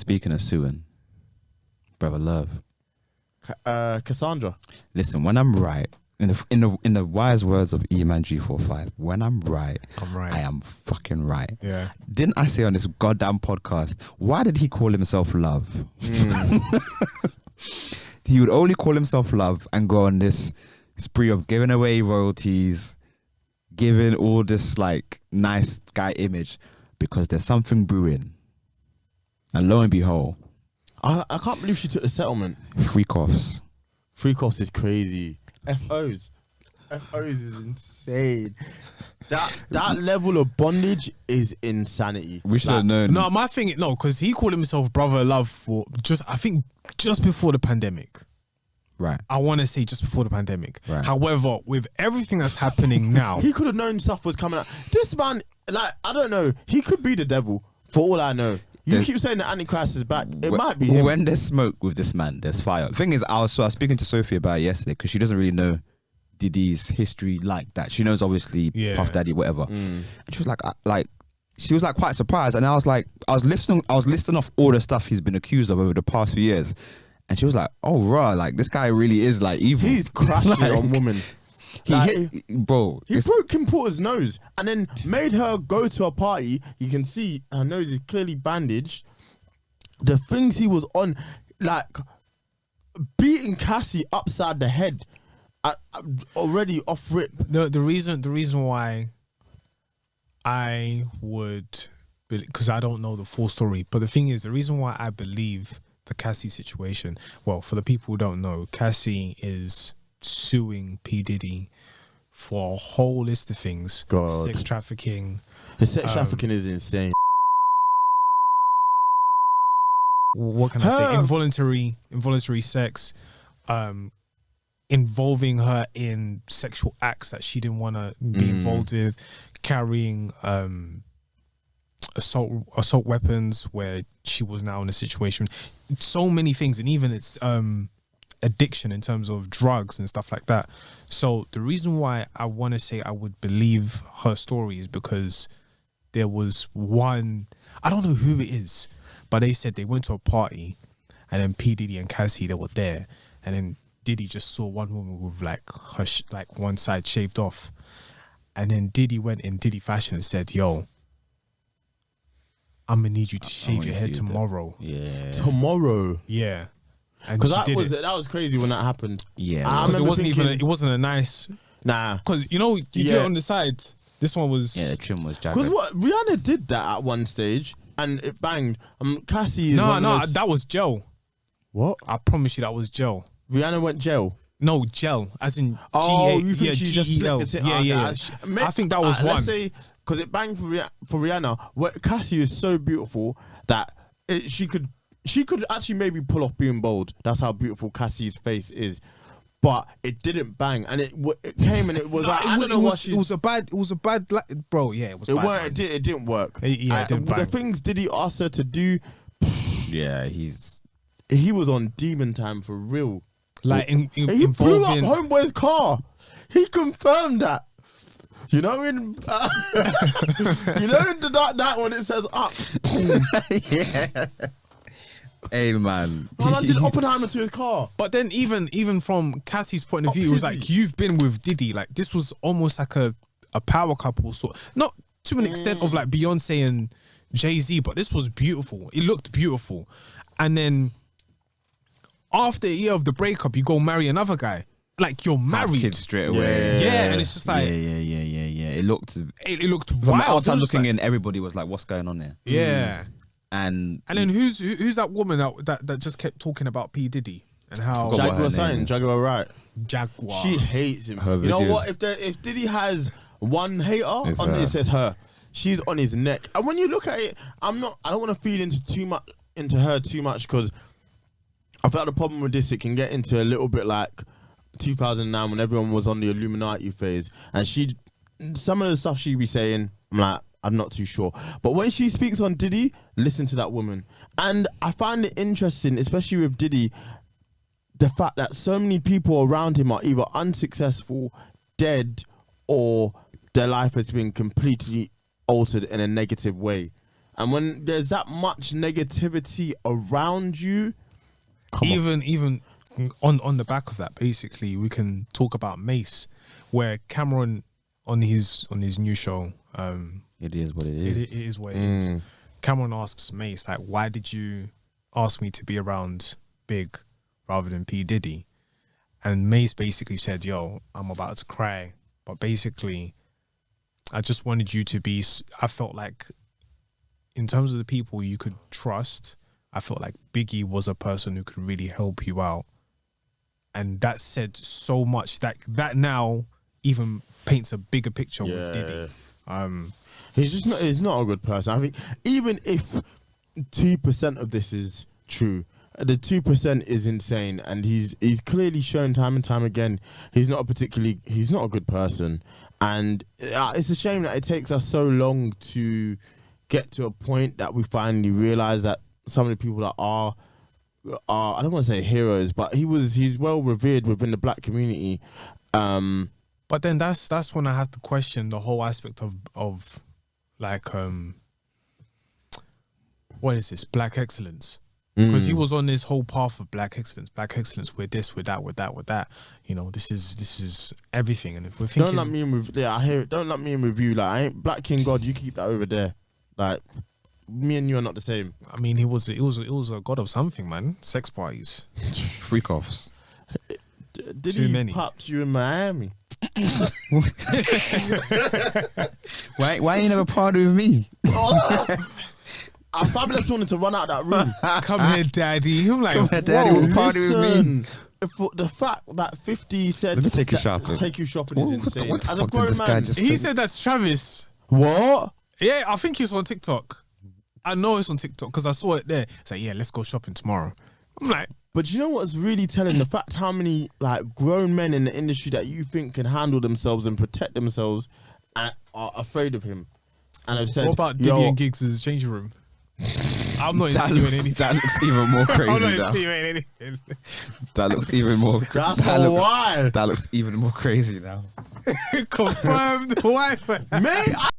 speaking of suing, brother love. Cassandra. Listen, when I'm right, in the wise words of E-Man G45, when I'm right, I am fucking right. Yeah. Didn't I say on this goddamn podcast, why did he call himself Love? He would only call himself Love and go on this spree of giving away royalties, giving all this like nice guy image because there's something brewing. And lo and behold, I can't believe she took the settlement. freak offs. Freak offs is crazy. FOs is insane. That level of bondage is insanity. We should have known. No, my thing, no, because he called himself Brother Love for I think just before the pandemic. Right. I want to say just before the pandemic. Right. However, with everything that's happening now, He could have known stuff was coming out. This man, like, I don't know. He could be the devil for all I know. You keep saying the Antichrist is back. It might be him. When there's smoke with this man, there's fire. The thing is, I was speaking to Sophie about it yesterday because she doesn't really know Diddy's history like that. She knows obviously Puff Daddy, whatever. And she was she was quite surprised. And I was listing off all the stuff he's been accused of over the past few years. And she was like, oh, raw, like this guy really is like evil. He's crashing on women. He broke Kim Porter's nose and then made her go to a party. You can see her nose is clearly bandaged. The things he was on, like beating Cassie upside the head, already off rip. the reason why I would, because I don't know the full story, but the thing is, the reason why I believe the Cassie situation, well, for the people who don't know, Cassie is suing P. Diddy for a whole list of things. God. Sex trafficking. The sex trafficking is insane. What can I say? Involuntary sex, involving her in sexual acts that she didn't want to be involved with, carrying assault weapons where she was now in a situation. So many things, and even it's addiction in terms of drugs and stuff like that. So the reason why I want to say I would believe her story is because there was one, I don't know who it is, but they said they went to a party and then P. Diddy and Cassie, they were there, and then Diddy just saw one woman with like her one side shaved off, and then Diddy went in Diddy fashion and said, yo, I'm gonna need you to shave your head tomorrow. Yeah. Tomorrow. Yeah. Because that was crazy when that happened. Yeah. Because it wasn't a nice. Nah. Because you do it on the side. This one was. Yeah, the trim was jagged. Because what Rihanna did that at one stage and it banged. Cassie is that was gel. What? I promise you that was gel. Rihanna went gel. No, gel, as in you think she just slicked it? Yeah. I think that was one. Let's say because it banged for Rihanna. Cassie is so beautiful that she could actually maybe pull off being bold. That's how beautiful Cassie's face is. But it didn't bang, and it came and it was like it was a bad bro. Yeah, it was. It didn't work. It didn't bang. The things Diddy asked her to do. Yeah, he was on demon time for real. Like he blew up Homeboy's car. He confirmed that. You know in the Dark Knight when it says up. yeah. Hey man, I did Oppenheimer to his car. But then even from Cassie's point of view, it was like, you've been with Diddy. Like this was almost like a power couple sort. Not to an extent of like Beyonce and Jay-Z, but this was beautiful. It looked beautiful. And then after a year of the breakup, you go marry another guy. Like you're married. Kids straight away. Yeah, and it's just like yeah. It looked wild. From outside looking in, everybody was like, "What's going on there?" Yeah. And then who's that woman that just kept talking about P. Diddy and how Jaguar right? Jaguar. She hates him. You know what? If Diddy has one hater it says her. She's on his neck. And when you look at it, I don't want to feed into her too much because I feel like the problem with this, it can get into a little bit like 2009 when everyone was on the Illuminati phase, and some of the stuff she be saying, I'm like, I'm not too sure. But when she speaks on Diddy, listen to that woman. And I find it interesting, especially with Diddy, the fact that so many people around him are either unsuccessful, dead, or their life has been completely altered in a negative way. And when there's that much negativity around you, even on the back of that, basically, we can talk about Mace, where Cameron on his new show, it is what it is. It is what it is. Cameron asks Mace, like, why did you ask me to be around Big rather than P. Diddy? And Mace basically said, yo, I'm about to cry, but basically I just wanted you to be, I felt like in terms of the people you could trust, I felt like Biggie was a person who could really help you out. And that said so much that now even paints a bigger picture with Diddy. He's not a good person. I think even if 2% of this is true, the 2% is insane, and he's clearly shown time and time again he's not a good person. And it's a shame that it takes us so long to get to a point that we finally realize that some of the people that are I don't want to say heroes, but he's well revered within the black community. But then that's when I have to question the whole aspect of like what is this, black excellence? Because he was on this whole path of black excellence, with this, with that. You know, this is everything. And if we're thinking, don't let me in with I hear it. Don't let me in with you. Like, I ain't Black King God. You keep that over there. Like, me and you are not the same. I mean, he was a god of something, man. Sex parties, freak offs. Did he popped you in Miami? Why you never party with me? Our Fabulous wanted to run out that room. Come here, daddy. I'm like, come here, daddy, will party with me. For the fact that 50 said, let me take you shopping. Take you shopping is insane. What the As fuck a grown did this man, guy just he say? said that's Travis. What? Yeah, I think it's on TikTok. I know it's on TikTok because I saw it there. It's like, yeah, let's go shopping tomorrow. I'm like, but you know what's really telling? The fact how many like grown men in the industry that you think can handle themselves and protect themselves are afraid of him. And I've said, what about Diddy and Giggs' changing room? I'm not insinuating anything. That looks even more crazy. I'm not insinuating anything. That looks even more. That's why. That looks even more crazy now. Confirmed wife. Mate,